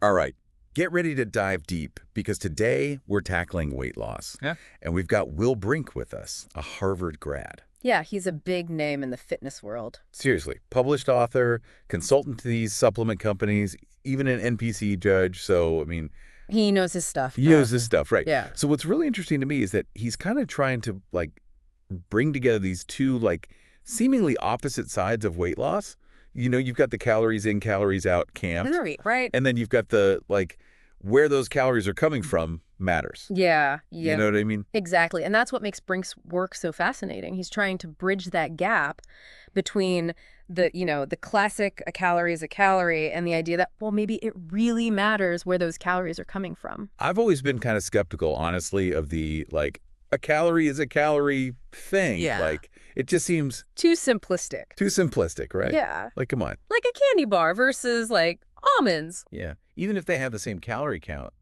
All right, get ready to dive deep because today we're tackling weight loss. Yeah. And we've got Will Brink with us, a Harvard grad. Yeah, he's a big name in the fitness world. Seriously, published author, consultant to these supplement companies, even an NPC judge. So, I mean, He knows his stuff. he knows this stuff, right? Yeah. So what's really interesting to me is that he's kind of trying to, like, bring together these two, like, seemingly opposite sides of weight loss. You know, you've got the calories in, calories out camp. Right. And then you've got the, like, where those calories are coming from matters. Yeah. You know what I mean? Exactly. And that's what makes Brink's work so fascinating. He's trying to bridge that gap between the classic a calorie is a calorie and the idea that, well, maybe it really matters where those calories are coming from. I've always been kind of skeptical, honestly, of the, like, a calorie is a calorie thing. Yeah. Like, it just seems Too simplistic. too simplistic, right? Yeah. Like, come on. Like a candy bar versus like almonds. Yeah. Even if they have the same calorie count,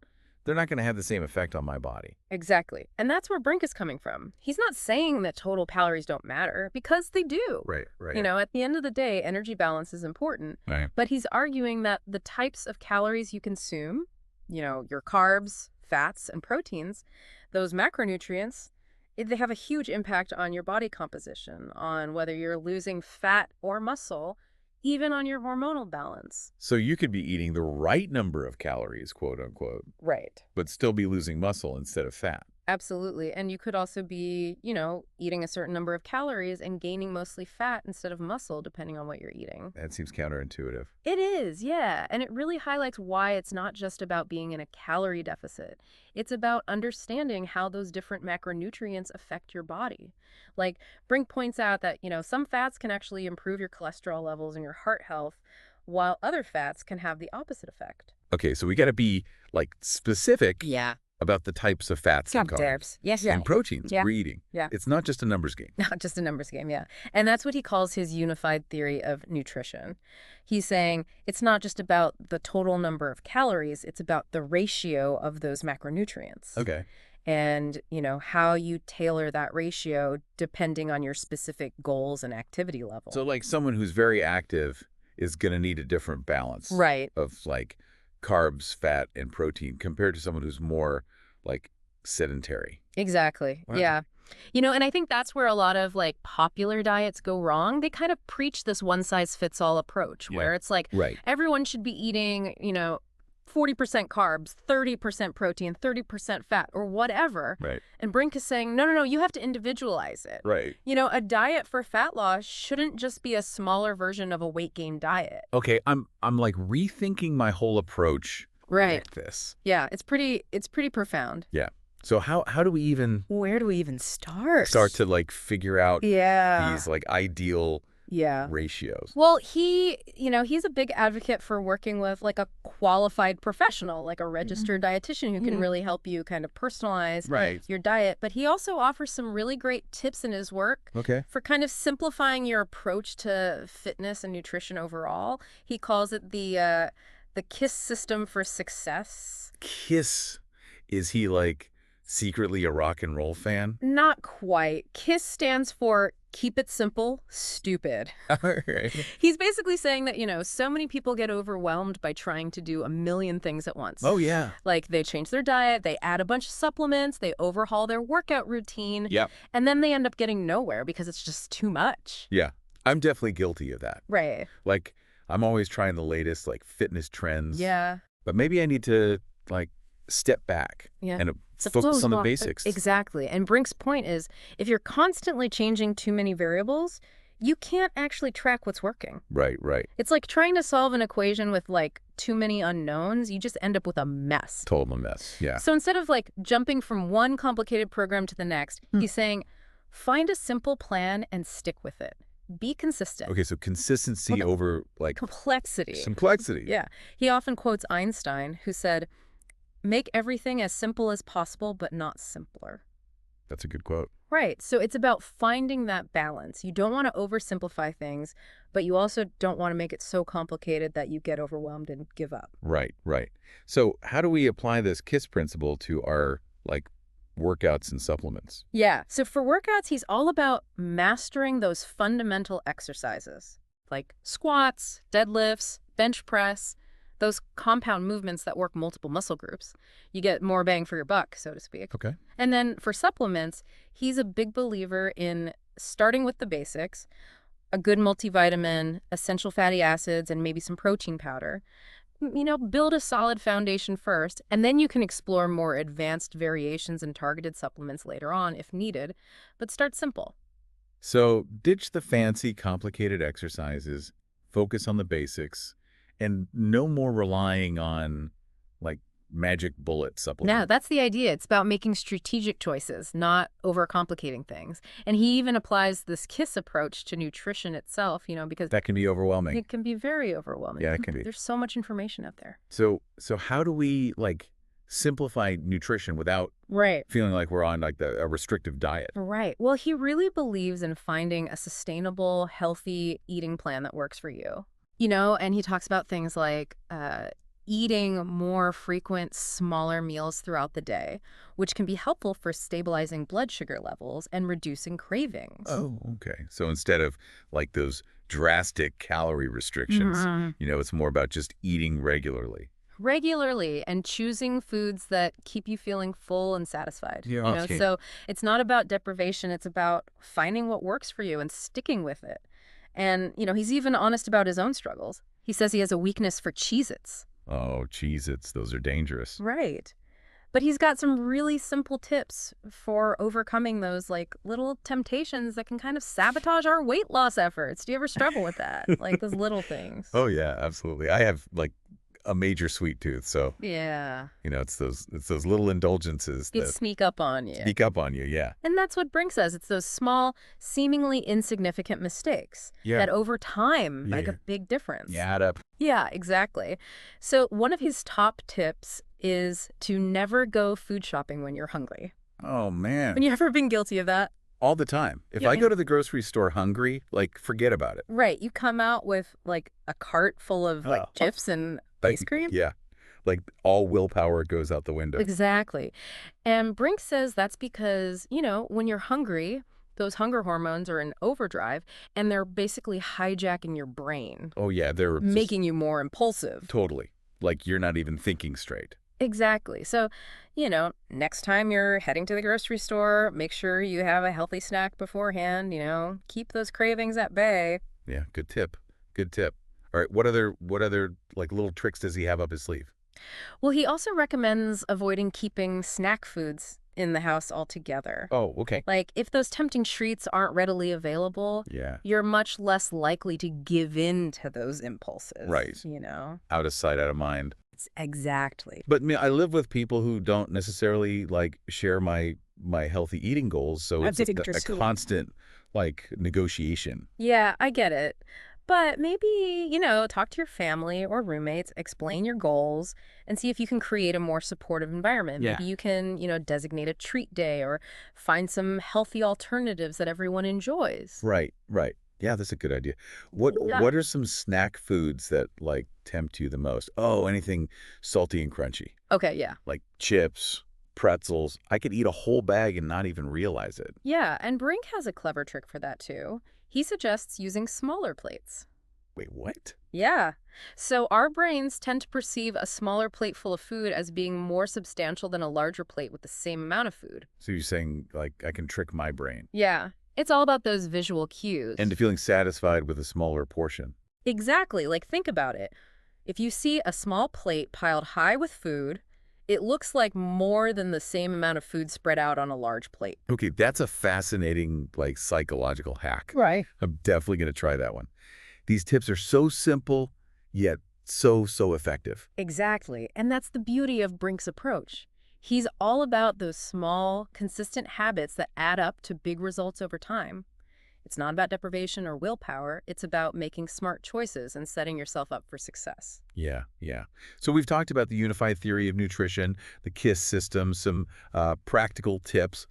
they're not going to have the same effect on my body. Exactly. And that's where Brink is coming from. He's not saying that total calories don't matter, because they do. Right. You know, at the end of the day, energy balance is important. Right. But he's arguing that the types of calories you consume, your carbs, fats, and proteins, those macronutrients, they have a huge impact on your body composition, on whether you're losing fat or muscle, even on your hormonal balance. So you could be eating the right number of calories, quote unquote, Right. but still be losing muscle instead of fat. Absolutely. And you could also be, eating a certain number of calories and gaining mostly fat instead of muscle, depending on what you're eating. That seems counterintuitive. It is, yeah. And it really highlights why it's not just about being in a calorie deficit. It's about understanding how those different macronutrients affect your body. Like, Brink points out that, some fats can actually improve your cholesterol levels and your heart health, while other fats can have the opposite effect. Okay, so we got to be, like, specific Yeah. about the types of fats and carbs Yes, and proteins Yeah. we're eating. Yeah. It's not just a numbers game. Not just a numbers game, yeah. And that's what he calls his unified theory of nutrition. He's saying it's not just about the total number of calories, it's about the ratio of those macronutrients. Okay. And, how you tailor that ratio depending on your specific goals and activity level. So, like, someone who's very active is going to need a different balance Right. of, like, carbs, fat, and protein compared to someone who's more, like, sedentary. Exactly. Wow. Yeah. And I think that's where a lot of like popular diets go wrong. They kind of preach this one size fits all approach where it's like Right. everyone should be eating, 40% carbs, 30% protein, 30% fat, or whatever. Right. And Brink is saying, no, you have to individualize it. Right. A diet for fat loss shouldn't just be a smaller version of a weight gain diet. Okay, I'm like rethinking my whole approach Right. like this. Yeah, it's pretty profound. Yeah. So how do we even Where do we even start? start to, like, figure out these, like, ideal ratios? Well, he's a big advocate for working with like a qualified professional, like a registered dietitian who can really help you kind of personalize your diet. But he also offers some really great tips in his work for kind of simplifying your approach to fitness and nutrition overall. He calls it the K.I.S.S system for success. K.I.S.S, is he, like, secretly a rock and roll fan? Not quite. K.I.S.S stands for keep it simple, stupid. All right. He's basically saying that, so many people get overwhelmed by trying to do a million things at once. Oh, yeah. Like, they change their diet, they add a bunch of supplements, they overhaul their workout routine. Yep. And then they end up getting nowhere because it's just too much. Yeah. I'm definitely guilty of that. Right. Like, I'm always trying the latest, like, fitness trends. Yeah. But maybe I need to, like, step back and focus on the basics. Exactly. And Brink's point is, if you're constantly changing too many variables, you can't actually track what's working. Right. It's like trying to solve an equation with like too many unknowns. You just end up with a mess. Total mess. Yeah. So instead of like jumping from one complicated program to the next, he's saying, find a simple plan and stick with it. Be consistent. Okay, so consistency over, like, complexity. Complexity. Yeah. He often quotes Einstein, who said, make everything as simple as possible, but not simpler. That's a good quote. Right. So it's about finding that balance. You don't want to oversimplify things, but you also don't want to make it so complicated that you get overwhelmed and give up. Right. So how do we apply this K.I.S.S principle to our, like, workouts and supplements? Yeah. So for workouts, he's all about mastering those fundamental exercises like squats, deadlifts, bench press, those compound movements that work multiple muscle groups. You get more bang for your buck, so to speak. Okay. And then for supplements, he's a big believer in starting with the basics, a good multivitamin, essential fatty acids, and maybe some protein powder. Build a solid foundation first, and then you can explore more advanced variations and targeted supplements later on if needed, but start simple. So ditch the fancy, complicated exercises, focus on the basics, and no more relying on, like, magic bullet Yeah, supplements. that's the idea. It's about making strategic choices, not overcomplicating things. And he even applies this K.I.S.S approach to nutrition itself, because That can be overwhelming. it can be very overwhelming. Yeah, it can be. There's so much information out there. So how do we, like, simplify nutrition without Right. feeling like we're on, like, a restrictive diet? Right. Well, he really believes in finding a sustainable, healthy eating plan that works for you. And he talks about things like eating more frequent, smaller meals throughout the day, which can be helpful for stabilizing blood sugar levels and reducing cravings. Oh, okay. So instead of, like, those drastic calorie restrictions, it's more about just eating regularly. Regularly, and choosing foods that keep you feeling full and satisfied. Yeah, okay. So it's not about deprivation, it's about finding what works for you and sticking with it. And, he's even honest about his own struggles. He says he has a weakness for Cheez-Its. Oh, Cheez-Its, those are dangerous. Right. But he's got some really simple tips for overcoming those, like, little temptations that can kind of sabotage our weight loss efforts. Do you ever struggle with that? Like, those little things. Oh, yeah, absolutely. I have, like, a major sweet tooth, so Yeah. it's those little indulgences It that sneak up on you. sneak up on you. Yeah. And that's what Brink says. It's those small, seemingly insignificant mistakes that over time make a big difference. Yeah, add up. Yeah, exactly. So one of his top tips is to never go food shopping when you're hungry. Oh, man. Have you ever been guilty of that? All the time. If Yeah, I go to the grocery store hungry, like, forget about it. Right. You come out with, like, a cart full of, like, chips and Like, ice cream? Yeah. Like, all willpower goes out the window. Exactly. And Brink says that's because, when you're hungry, those hunger hormones are in overdrive, and they're basically hijacking your brain. Oh, yeah. They're Making you more impulsive. totally. Like, you're not even thinking straight. Exactly. So, next time you're heading to the grocery store, make sure you have a healthy snack beforehand, keep those cravings at bay. Yeah, good tip. Good tip. All right, what other like little tricks does he have up his sleeve? Well, he also recommends avoiding keeping snack foods in the house altogether. Oh, okay. Like, if those tempting treats aren't readily available, Yeah. you're much less likely to give in to those impulses. Right. Out of sight, out of mind. Exactly. But I live with people who don't necessarily, like, share my healthy eating goals, so it's a constant, like, negotiation. Yeah, I get it. But maybe, talk to your family or roommates, explain your goals, and see if you can create a more supportive environment. Yeah. Maybe you can, designate a treat day or find some healthy alternatives that everyone enjoys. Right, right. Yeah, that's a good idea. What are some snack foods that, like, tempt you the most? Oh, anything salty and crunchy. Okay, yeah. Like chips, pretzels. I could eat a whole bag and not even realize it. Yeah, and Brink has a clever trick for that, too. He suggests using smaller plates. Wait, what? Yeah. So our brains tend to perceive a smaller plate full of food as being more substantial than a larger plate with the same amount of food. So you're saying, like, I can trick my brain Yeah. It's all about those visual cues. into feeling satisfied with a smaller portion. Exactly. Like, think about it. If you see a small plate piled high with food, it looks like more than the same amount of food spread out on a large plate. Okay, that's a fascinating, like, psychological hack. Right. I'm definitely going to try that one. These tips are so simple, yet so effective. Exactly. And that's the beauty of Brink's approach. He's all about those small, consistent habits that add up to big results over time. It's not about deprivation or willpower. It's about making smart choices and setting yourself up for success. Yeah, yeah. So we've talked about the unified theory of nutrition, the K.I.S.S system, some practical tips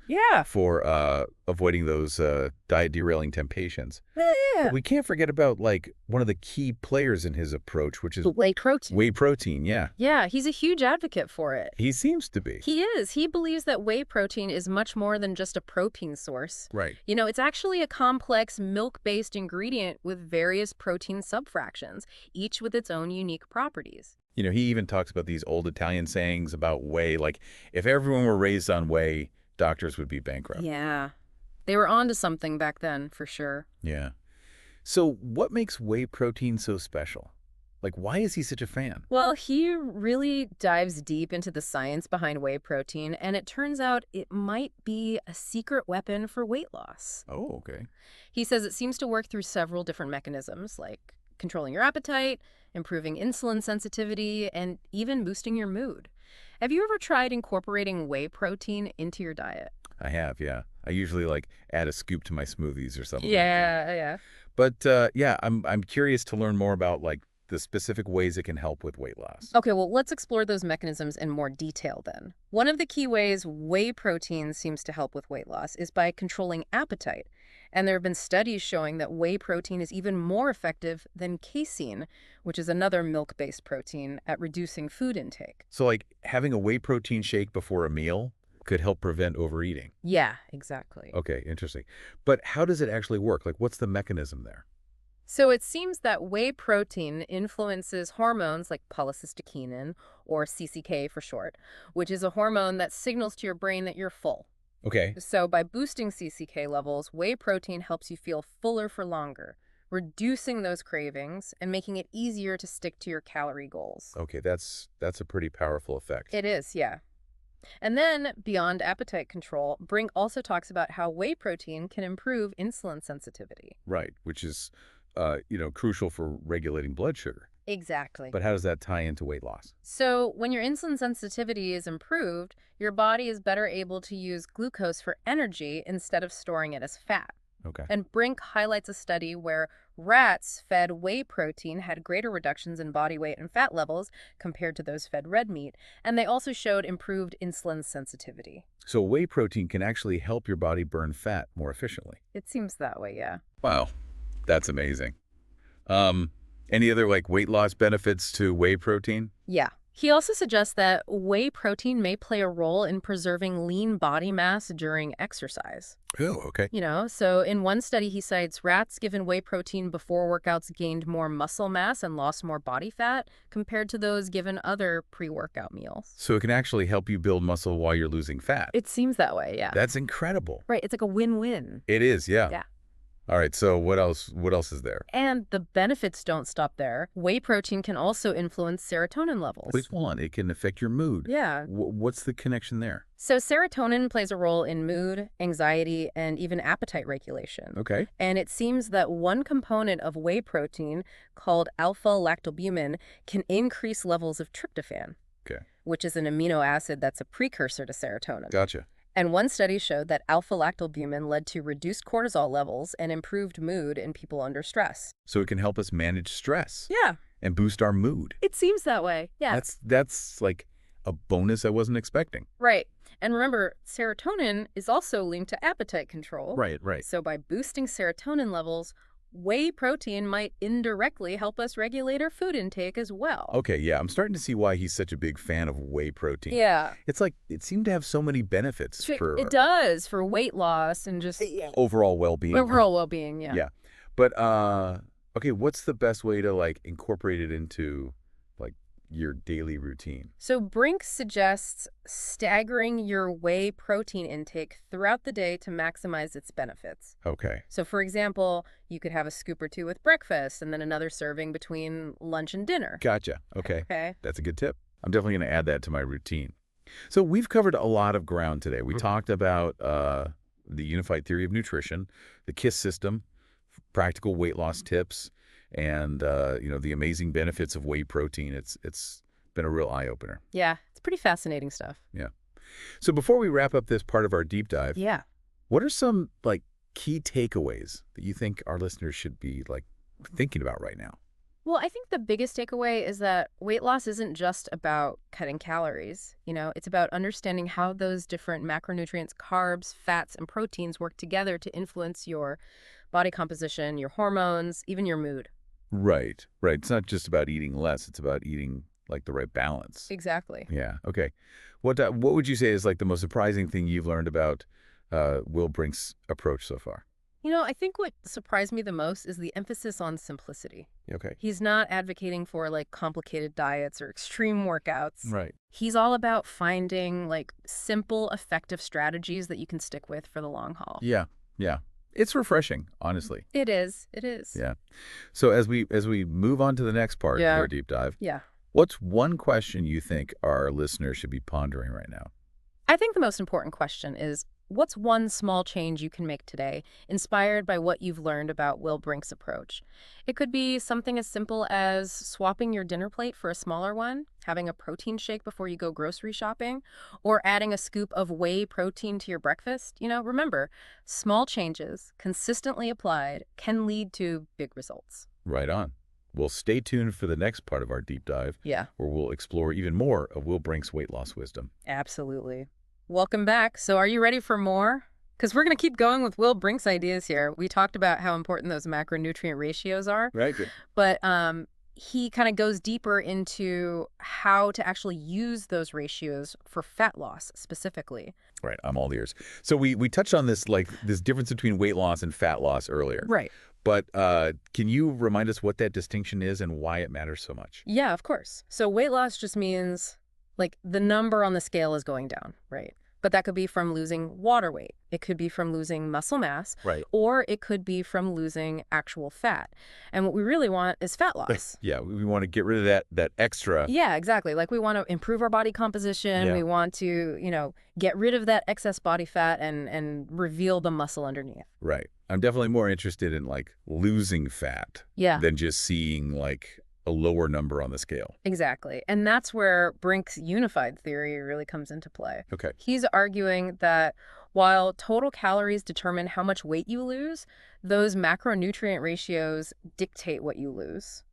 for avoiding those diet derailing temptations. Yeah. But we can't forget about, like, one of the key players in his approach, which is Whey protein. whey protein. Yeah. Yeah, he's a huge advocate for it. He seems to be. He is. He believes that whey protein is much more than just a protein source. Right. It's actually a complex milk-based ingredient with various protein subfractions, each with its own unique properties. He even talks about these old Italian sayings about whey, like if everyone were raised on whey, doctors would be bankrupt. Yeah. They were onto something back then, for sure. Yeah. So what makes whey protein so special? Like, why is he such a fan? Well, he really dives deep into the science behind whey protein, and it turns out it might be a secret weapon for weight loss. Oh, okay. He says it seems to work through several different mechanisms, like controlling your appetite, improving insulin sensitivity, and even boosting your mood. Have you ever tried incorporating whey protein into your diet? I have, yeah. I usually like add a scoop to my smoothies or something. Yeah. But yeah, I'm curious to learn more about like the specific ways it can help with weight loss. Okay, well, let's explore those mechanisms in more detail then. One of the key ways whey protein seems to help with weight loss is by controlling appetite. And there have been studies showing that whey protein is even more effective than casein, which is another milk-based protein, at reducing food intake. So like having a whey protein shake before a meal could help prevent overeating. Yeah, exactly. Okay, interesting. But how does it actually work? Like what's the mechanism there? So it seems that whey protein influences hormones like polycystic or CCK for short, which is a hormone that signals to your brain that you're full. Okay. So by boosting CCK levels, whey protein helps you feel fuller for longer, reducing those cravings and making it easier to stick to your calorie goals. Okay, that's a pretty powerful effect. It is, yeah. And then, beyond appetite control, Brink also talks about how whey protein can improve insulin sensitivity. Right, which is crucial for regulating blood sugar. Exactly. But how does that tie into weight loss? So when your insulin sensitivity is improved, your body is better able to use glucose for energy instead of storing it as fat. Okay. And Brink highlights a study where rats fed whey protein had greater reductions in body weight and fat levels compared to those fed red meat, and they also showed improved insulin sensitivity. So whey protein can actually help your body burn fat more efficiently. It seems that way, yeah. Wow, that's amazing. Any other like weight loss benefits to whey protein? Yeah. He also suggests that whey protein may play a role in preserving lean body mass during exercise. Oh, okay. So in one study, he cites rats given whey protein before workouts gained more muscle mass and lost more body fat compared to those given other pre-workout meals. So it can actually help you build muscle while you're losing fat. It seems that way, yeah. That's incredible. Right, it's like a win-win. It is, yeah. Yeah. All right, so what else is there? And the benefits don't stop there. Whey protein can also influence serotonin levels. Wait, hold on. It can affect your mood. Yeah. What's the connection there? So serotonin plays a role in mood, anxiety, and even appetite regulation. Okay. And it seems that one component of whey protein, called alpha-lactalbumin, can increase levels of tryptophan, which is an amino acid that's a precursor to serotonin. Gotcha. And one study showed that alpha-lactalbumin led to reduced cortisol levels and improved mood in people under stress. So it can help us manage stress. Yeah. And boost our mood. It seems that way, yeah. That's like a bonus I wasn't expecting. Right. And remember, serotonin is also linked to appetite control. Right. So by boosting serotonin levels, whey protein might indirectly help us regulate our food intake as well. Okay, yeah, I'm starting to see why he's such a big fan of whey protein. Yeah. It's like it seemed to have so many benefits for It does, for weight loss and just overall well-being. Overall well-being, yeah. Yeah. But okay, what's the best way to like incorporate it into like your daily routine? So Brink suggests staggering your whey protein intake throughout the day to maximize its benefits. Okay. So for example, you could have a scoop or two with breakfast and then another serving between lunch and dinner. Gotcha. Okay. Okay. That's a good tip. I'm definitely going to add that to my routine. So we've covered a lot of ground today. We talked about the unified theory of nutrition, the K.I.S.S system, practical weight loss tips, and the amazing benefits of whey protein. It's been a real eye-opener. Yeah, it's pretty fascinating stuff. Yeah. So before we wrap up this part of our deep dive, what are some like key takeaways that you think our listeners should be like thinking about right now? Well, I think the biggest takeaway is that weight loss isn't just about cutting calories. It's about understanding how those different macronutrients, carbs, fats, and proteins work together to influence your body composition, your hormones, even your mood. Right. It's not just about eating less. It's about eating like the right balance. Exactly. Yeah. Okay. What would you say is like the most surprising thing you've learned about Will Brink's approach so far? I think what surprised me the most is the emphasis on simplicity. Okay. He's not advocating for like complicated diets or extreme workouts. Right. He's all about finding like simple, effective strategies that you can stick with for the long haul. Yeah. Yeah. It's refreshing, honestly. It is. It is. Yeah. So as we move on to the next part of our deep dive, what's one question you think our listeners should be pondering right now? I think the most important question is, what's one small change you can make today, inspired by what you've learned about Will Brink's approach? It could be something as simple as swapping your dinner plate for a smaller one, having a protein shake before you go grocery shopping, or adding a scoop of whey protein to your breakfast. Remember, small changes, consistently applied, can lead to big results. Right on. Well, stay tuned for the next part of our deep dive, where we'll explore even more of Will Brink's weight loss wisdom. Absolutely. Welcome back. So are you ready for more? Because we're going to keep going with Will Brink's ideas here. We talked about how important those macronutrient ratios are. Right. Good. But he kind of goes deeper into how to actually use those ratios for fat loss specifically. Right. I'm all ears. So we touched on this, like this difference between weight loss and fat loss earlier. Right. But can you remind us what that distinction is and why it matters so much? Yeah, of course. So weight loss just means like the number on the scale is going down, right? But that could be from losing water weight. It could be from losing muscle mass. Right. Or it could be from losing actual fat. And what we really want is fat loss. Yeah, we want to get rid of that extra. Yeah, exactly. Like we want to improve our body composition. Yeah. We want to, get rid of that excess body fat and reveal the muscle underneath. Right. I'm definitely more interested in like losing fat than just seeing like a lower number on the scale. Exactly. And that's where Brink's unified theory really comes into play. Okay. He's arguing that while total calories determine how much weight you lose, those macronutrient ratios dictate what you lose.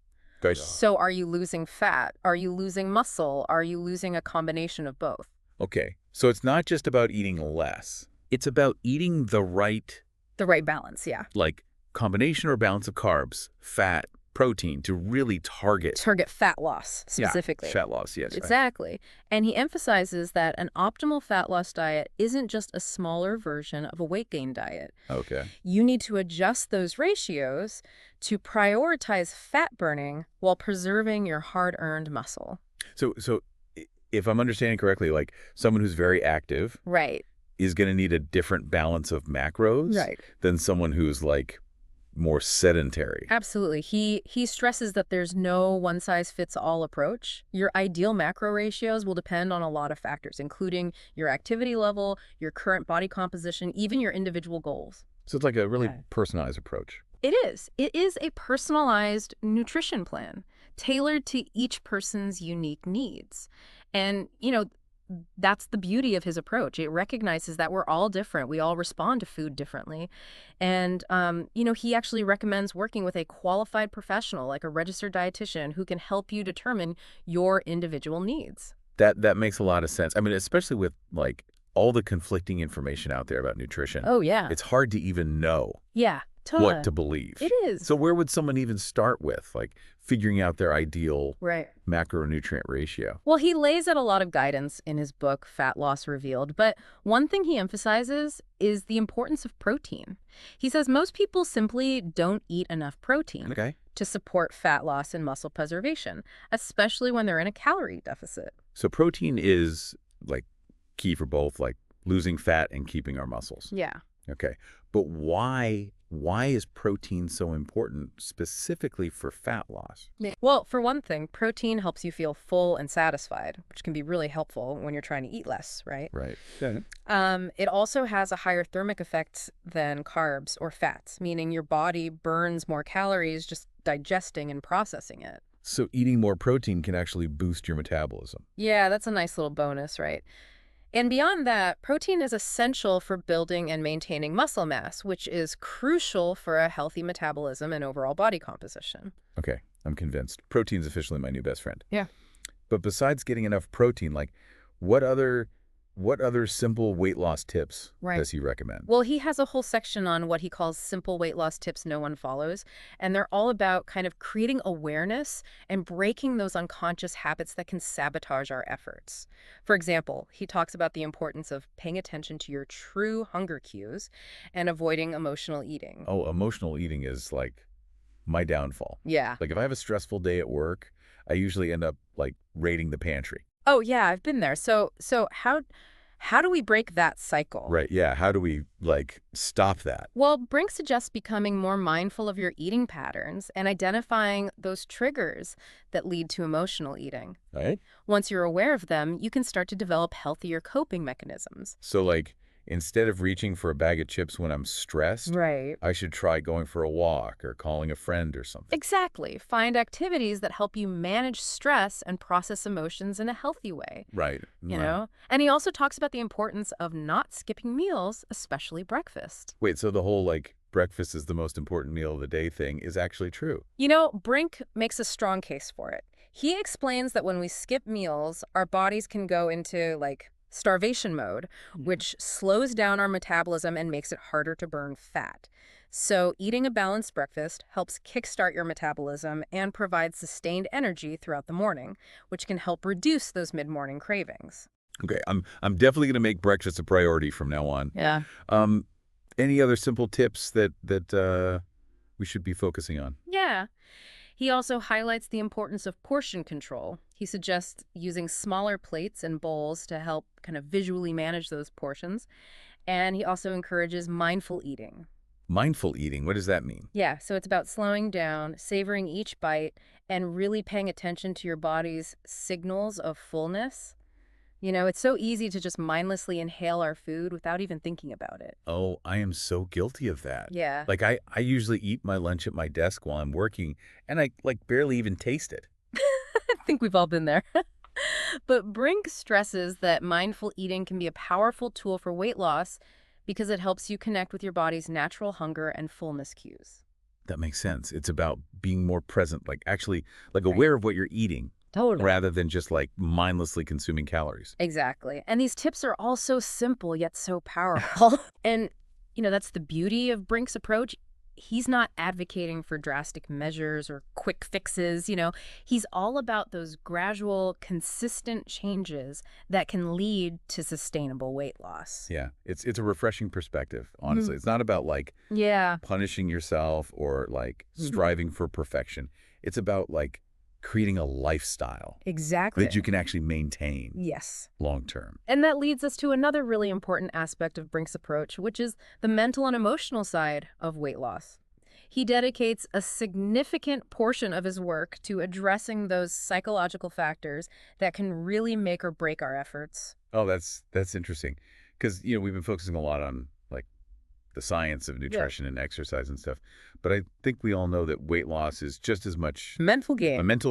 Good. So are you losing fat? Are you losing muscle? Are you losing a combination of both? Okay. So it's not just about eating less. It's about eating the right balance, yeah. Like combination or balance of carbs, fat, protein to really target fat loss specifically. Yeah, fat loss, yes. Exactly. Right. And he emphasizes that an optimal fat loss diet isn't just a smaller version of a weight gain diet. Okay. You need to adjust those ratios to prioritize fat burning while preserving your hard-earned muscle. So if I'm understanding correctly, like someone who's very active is going to need a different balance of macros than someone who's like more sedentary. Absolutely. He stresses that there's no one-size-fits-all approach. Your ideal macro ratios will depend on a lot of factors, including your activity level, your current body composition, even your individual goals. So it's like a really personalized approach. It is. It is a personalized nutrition plan tailored to each person's unique needs. And, that's the beauty of his approach. It recognizes that we're all different. We all respond to food differently. And, he actually recommends working with a qualified professional, like a registered dietitian, who can help you determine your individual needs. That makes a lot of sense. I mean, especially with like all the conflicting information out there about nutrition. Oh, yeah. It's hard to even know. Yeah. Totally. What to believe. It is. So where would someone even start with, like figuring out their ideal macronutrient ratio? Well, he lays out a lot of guidance in his book, Fat Loss Revealed. But one thing he emphasizes is the importance of protein. He says most people simply don't eat enough protein to support fat loss and muscle preservation, especially when they're in a calorie deficit. So protein is like key for both like losing fat and keeping our muscles. Yeah. Okay. But why is protein so important specifically for fat loss? Well, for one thing, protein helps you feel full and satisfied, which can be really helpful when you're trying to eat less, right? Right. Yeah. It also has a higher thermic effect than carbs or fats, meaning your body burns more calories just digesting and processing it. So eating more protein can actually boost your metabolism. Yeah, that's a nice little bonus, right? And beyond that, protein is essential for building and maintaining muscle mass, which is crucial for a healthy metabolism and overall body composition. Okay, I'm convinced. Protein's officially my new best friend. Yeah. But besides getting enough protein, like what other What other simple weight loss tips does he recommend? Well, he has a whole section on what he calls simple weight loss tips no one follows. And they're all about kind of creating awareness and breaking those unconscious habits that can sabotage our efforts. For example, he talks about the importance of paying attention to your true hunger cues and avoiding emotional eating. Oh, emotional eating is like my downfall. Yeah. Like if I have a stressful day at work, I usually end up like raiding the pantry. Oh, yeah, I've been there. So how do we break that cycle? Right, yeah. How do we, like, stop that? Well, Brink suggests becoming more mindful of your eating patterns and identifying those triggers that lead to emotional eating. Right? Once you're aware of them, you can start to develop healthier coping mechanisms. So, like, instead of reaching for a bag of chips when I'm stressed, Right. I should try going for a walk or calling a friend or something. Exactly. Find activities that help you manage stress and process emotions in a healthy way. Right. You know? And he also talks about the importance of not skipping meals, especially breakfast. Wait, so the whole, like, breakfast is the most important meal of the day thing is actually true? You know, Brink makes a strong case for it. He explains that when we skip meals, our bodies can go into, like, starvation mode, which slows down our metabolism and makes it harder to burn fat. So eating a balanced breakfast helps kickstart your metabolism and provide sustained energy throughout the morning, which can help reduce those mid-morning cravings. Okay, I'm definitely going to make breakfast a priority from now on. Yeah. Any other simple tips that we should be focusing on? Yeah. He also highlights the importance of portion control. He suggests using smaller plates and bowls to help kind of visually manage those portions. And he also encourages mindful eating. Mindful eating, what does that mean? Yeah, so it's about slowing down, savoring each bite, and really paying attention to your body's signals of fullness. You know, it's so easy to just mindlessly inhale our food without even thinking about it. Oh, I am so guilty of that. Yeah. Like I usually eat my lunch at my desk while I'm working, and I like barely even taste it. I think we've all been there. But Brink stresses that mindful eating can be a powerful tool for weight loss because it helps you connect with your body's natural hunger and fullness cues. That makes sense. It's about being more present, like actually like aware of what you're eating. Totally. Rather than just like mindlessly consuming calories. Exactly. And these tips are all so simple yet so powerful. And, you know, that's the beauty of Brink's approach. He's not advocating for drastic measures or quick fixes, you know. He's all about those gradual, consistent changes that can lead to sustainable weight loss. Yeah, it's a refreshing perspective, honestly. It's not about like punishing yourself or like striving for perfection. It's about like creating a lifestyle that you can actually maintain long term. And that leads us to another really important aspect of Brink's approach, which is the mental and emotional side of weight loss. He dedicates a significant portion of his work to addressing those psychological factors that can really make or break our efforts. Oh, that's interesting. Because, you know, we've been focusing a lot on like the science of nutrition and exercise and stuff. But I think we all know that weight loss is just as much a mental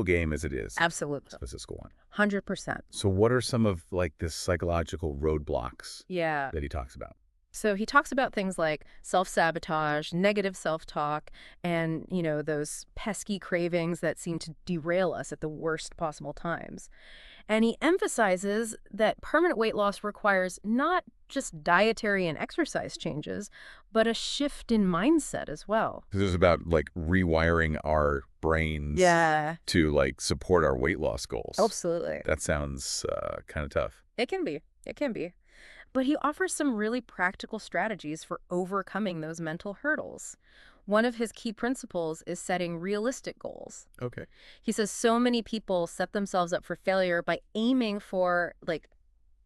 game as it is Absolutely. a physical one. 100%. So what are some of like the psychological roadblocks that he talks about? So he talks about things like self-sabotage, negative self-talk, and, you know, those pesky cravings that seem to derail us at the worst possible times. And he emphasizes that permanent weight loss requires not just dietary and exercise changes, but a shift in mindset as well. This is about like rewiring our brains to like support our weight loss goals. Absolutely. That sounds kind of tough. It can be. It can be. But he offers some really practical strategies for overcoming those mental hurdles. One of his key principles is setting realistic goals. Okay. He says so many people set themselves up for failure by aiming for, like,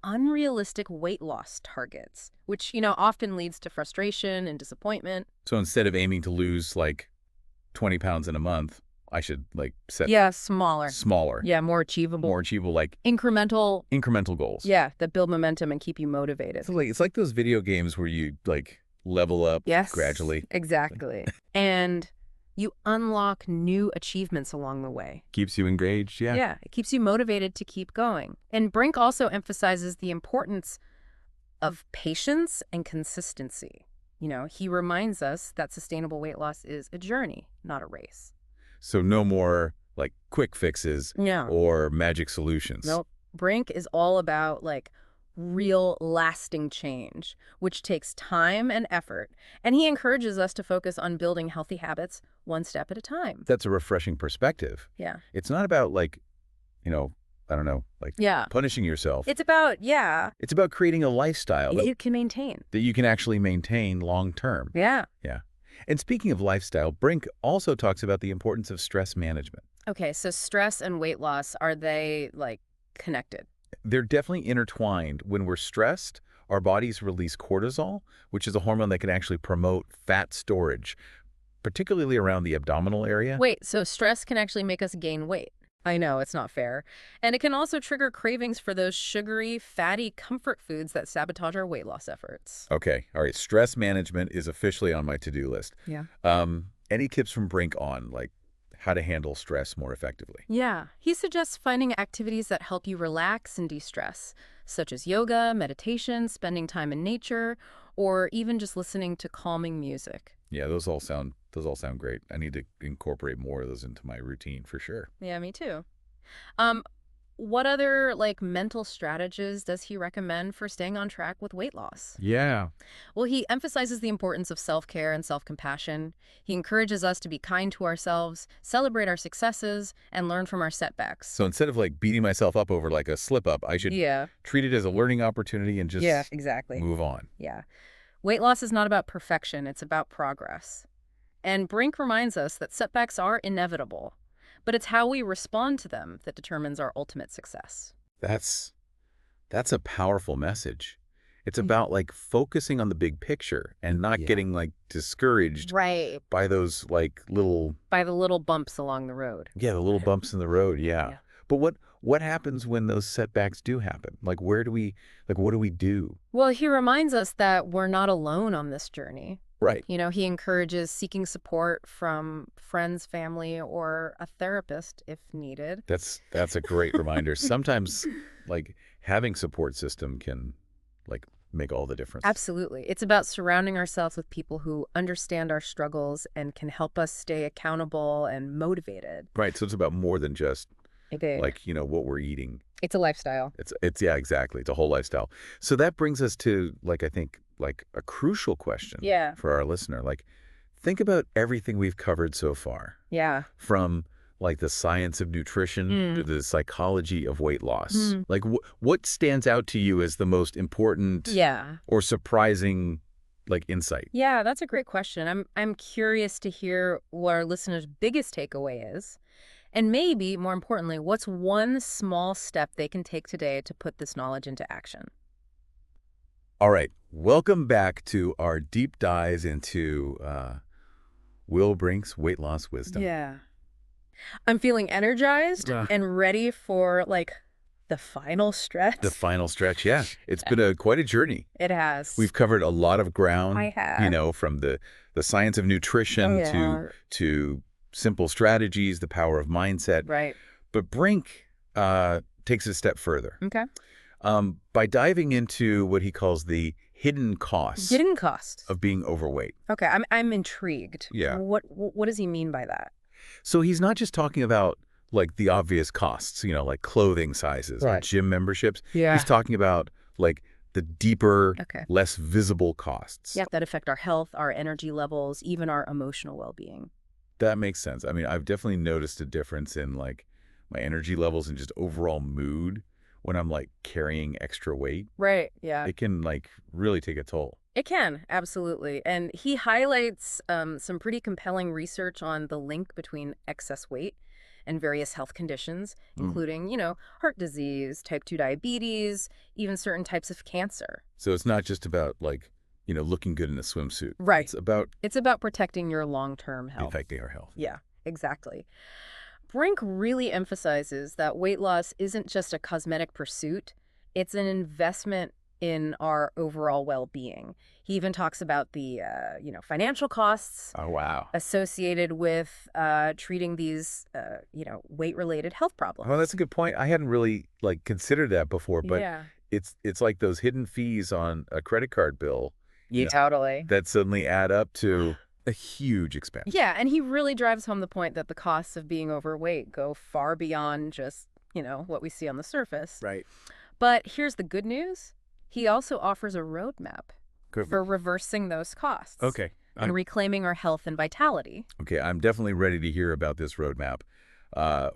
unrealistic weight loss targets, which, you know, often leads to frustration and disappointment. So instead of aiming to lose, like, 20 pounds in a month, I should, like, set... smaller. Smaller. Yeah, more achievable. More achievable, like... Incremental goals. Yeah, that build momentum and keep you motivated. So, like, it's like those video games where you, like... level up gradually. Exactly. And you unlock new achievements along the way. Keeps you engaged, Yeah, it keeps you motivated to keep going. And Brink also emphasizes the importance of patience and consistency. You know, he reminds us that sustainable weight loss is a journey, not a race. So no more, like, quick fixes or magic solutions. Nope. Brink is all about, like, real lasting change, which takes time and effort. And he encourages us to focus on building healthy habits one step at a time. That's a refreshing perspective. Yeah. It's not about like, I don't know, like punishing yourself. It's about, It's about creating a lifestyle you can maintain. that you can actually maintain long term. Yeah. Yeah. And speaking of lifestyle, Brink also talks about the importance of stress management. Okay, so stress and weight loss, are they like connected? They're definitely intertwined. When we're stressed, our bodies release cortisol, which is a hormone that can actually promote fat storage, particularly around the abdominal area. Wait, so stress can actually make us gain weight? I know, it's not fair. And it can also trigger cravings for those sugary, fatty comfort foods that sabotage our weight loss efforts. Okay. All right. Stress management is officially on my to-do list. Yeah. Any tips from Brink on, like, how to handle stress more effectively? Yeah. He suggests finding activities that help you relax and de-stress, such as yoga, meditation, spending time in nature, or even just listening to calming music. Yeah, those all sound great. I need to incorporate more of those into my routine for sure. Yeah, me too. What other mental strategies does he recommend for staying on track with weight loss? Yeah. Well, he emphasizes the importance of self-care and self-compassion. He encourages us to be kind to ourselves, celebrate our successes, and learn from our setbacks. So instead of beating myself up over a slip up, I should treat it as a learning opportunity and just exactly. move on. Yeah. Weight loss is not about perfection, it's about progress. And Brink reminds us that setbacks are inevitable, but it's how we respond to them that determines our ultimate success. That's a powerful message. It's about focusing on the big picture and not getting discouraged by those little by the little bumps along the road. Yeah, the little bumps in the road, yeah. But what happens when those setbacks do happen? What do we do? Well, he reminds us that we're not alone on this journey. Right. He encourages seeking support from friends, family, or a therapist if needed. That's a great reminder. Sometimes having support system can make all the difference. Absolutely. It's about surrounding ourselves with people who understand our struggles and can help us stay accountable and motivated. Right. So it's about more than just what we're eating. It's a lifestyle. It's yeah, exactly. It's a whole lifestyle. So that brings us to I think a crucial question for our listener. Think about everything we've covered so far. Yeah. From the science of nutrition to the psychology of weight loss. What stands out to you as the most important or surprising insight? Yeah, that's a great question. I'm curious to hear what our listeners' biggest takeaway is. And maybe, more importantly, what's one small step they can take today to put this knowledge into action? All right. Welcome back to our deep dives into Will Brink's weight loss wisdom. Yeah. I'm feeling energized and ready for, the final stretch. The final stretch, yeah. It's been quite a journey. It has. We've covered a lot of ground. I have. From the science of nutrition to simple strategies, the power of mindset. Right. But Brink takes it a step further. Okay. By diving into what he calls the hidden costs. Hidden costs. Of being overweight. Okay, I'm intrigued. Yeah. What does he mean by that? So he's not just talking about the obvious costs, clothing sizes or gym memberships. Yeah. He's talking about the deeper, less visible costs. Yeah, that affect our health, our energy levels, even our emotional well-being. That makes sense. I mean, I've definitely noticed a difference in my energy levels and just overall mood when I'm carrying extra weight. Right, yeah. It can really take a toll. It can, absolutely. And he highlights some pretty compelling research on the link between excess weight and various health conditions, including, heart disease, type 2 diabetes, even certain types of cancer. So it's not just about looking good in a swimsuit. Right. It's about protecting your long-term health. Affecting our health. Yeah, exactly. Brink really emphasizes that weight loss isn't just a cosmetic pursuit. It's an investment in our overall well-being. He even talks about the, financial costs associated with treating these, weight-related health problems. Well, that's a good point. I hadn't really considered that before, but it's like those hidden fees on a credit card bill. Yeah, totally. That suddenly add up to a huge expense. Yeah, and he really drives home the point that the costs of being overweight go far beyond just, what we see on the surface. Right. But here's the good news. He also offers a roadmap for reversing those costs. Okay. And reclaiming our health and vitality. Okay, I'm definitely ready to hear about this roadmap.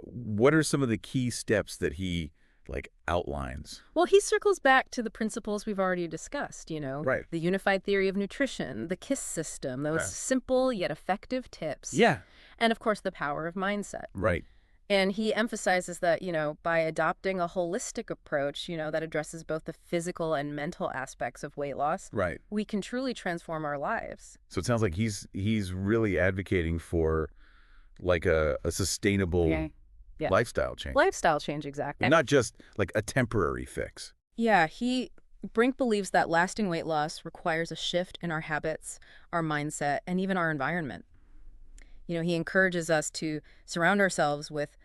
What are some of the key steps that he outlines? Well, he circles back to the principles we've already discussed, Right. the unified theory of nutrition, the K.I.S.S system, those simple yet effective tips. Yeah. And of course, the power of mindset. Right. And he emphasizes that, by adopting a holistic approach, that addresses both the physical and mental aspects of weight loss, Right. we can truly transform our lives. So it sounds like he's really advocating for a sustainable lifestyle change. Lifestyle change, exactly. And not just a temporary fix. Yeah, Brink believes that lasting weight loss requires a shift in our habits, our mindset, and even our environment. He encourages us to surround ourselves with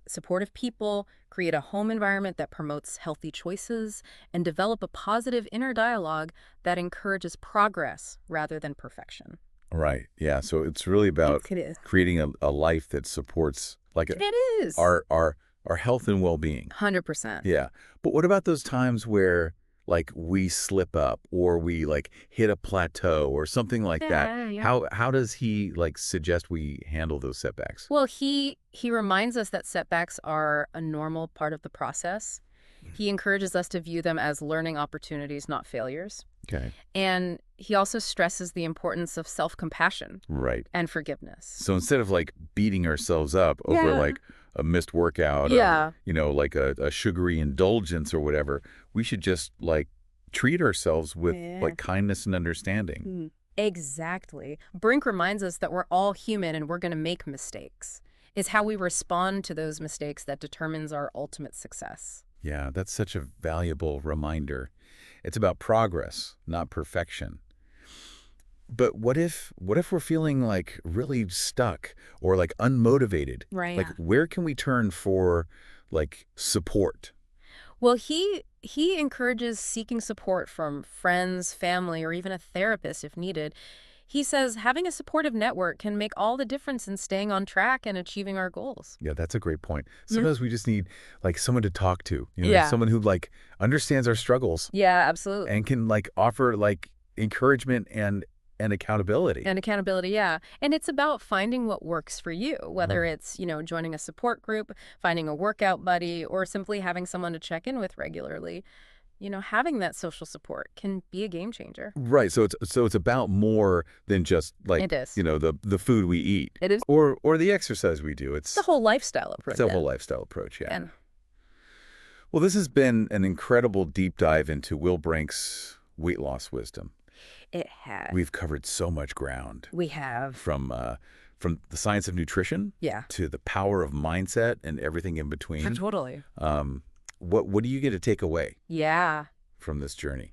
supportive people, create a home environment that promotes healthy choices, and develop a positive inner dialogue that encourages progress rather than perfection. Right. Yeah. So it's really about creating a life that supports our health and well-being. 100%. Yeah. But what about those times where we slip up or we hit a plateau or something like that? Yeah. How does he suggest we handle those setbacks? Well, he reminds us that setbacks are a normal part of the process. He encourages us to view them as learning opportunities, not failures. Okay. And he also stresses the importance of self-compassion and forgiveness. So instead of beating ourselves up over a missed workout or a sugary indulgence or whatever, we should just treat ourselves with kindness and understanding. Exactly. Brink reminds us that we're all human and we're going to make mistakes. It's how we respond to those mistakes that determines our ultimate success. Yeah, that's such a valuable reminder. It's about progress, not perfection. But what if we're feeling really stuck or unmotivated? Right. Where can we turn for support? Well, he encourages seeking support from friends, family, or even a therapist if needed. He says having a supportive network can make all the difference in staying on track and achieving our goals. Yeah, that's a great point. Sometimes we just need someone to talk to, someone who understands our struggles. Yeah, absolutely. And can offer encouragement and accountability. And accountability, yeah. And it's about finding what works for you, whether it's, joining a support group, finding a workout buddy, or simply having someone to check in with regularly. Having that social support can be a game changer. Right. So it's about more than just it is. The food we eat. It is. Or the exercise we do. It's the whole lifestyle approach. It's the whole lifestyle approach, yeah. Well, this has been an incredible deep dive into Will Brink's weight loss wisdom. It has. We've covered so much ground. We have. From the science of nutrition to the power of mindset and everything in between. Totally. What do you get to take away from this journey?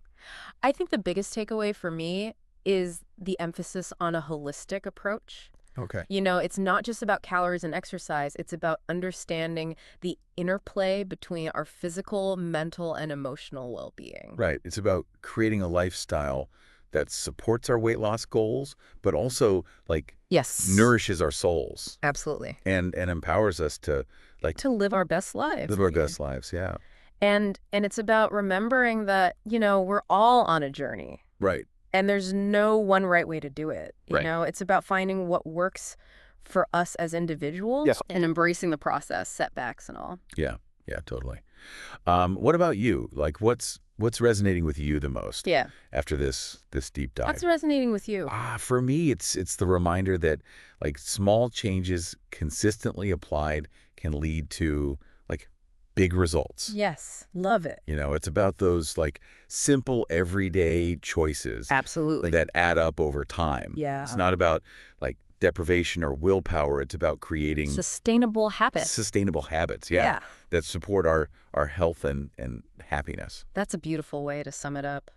I think the biggest takeaway for me is the emphasis on a holistic approach. Okay. It's not just about calories and exercise. It's about understanding the interplay between our physical, mental, and emotional well-being. Right. It's about creating a lifestyle that supports our weight loss goals, but also nourishes our souls. Absolutely. And empowers us to live our best lives. Live our best lives, yeah. And it's about remembering that, we're all on a journey. Right. And there's no one right way to do it. It's about finding what works for us as individuals and embracing the process, setbacks and all. Yeah, totally. What about you? What's resonating with you the most after this deep dive? What's resonating with you? For me, it's the reminder that small changes consistently applied can lead to big results. Yes, love it. It's about those simple everyday choices. Absolutely. That add up over time. Yeah. It's not about deprivation or willpower. It's about creating sustainable habits. Sustainable habits, yeah. That support our health and happiness. That's a beautiful way to sum it up.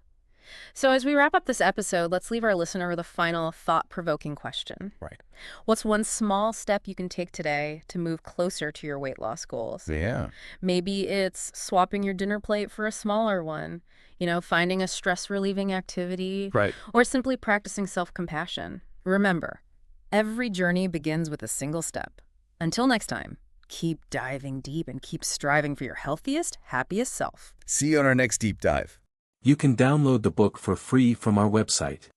So as we wrap up this episode, let's leave our listener with a final thought-provoking question. Right. What's one small step you can take today to move closer to your weight loss goals? Yeah. Maybe it's swapping your dinner plate for a smaller one, finding a stress-relieving activity, right, or simply practicing self-compassion. Remember, every journey begins with a single step. Until next time, keep diving deep and keep striving for your healthiest, happiest self. See you on our next deep dive. You can download the book for free from our website.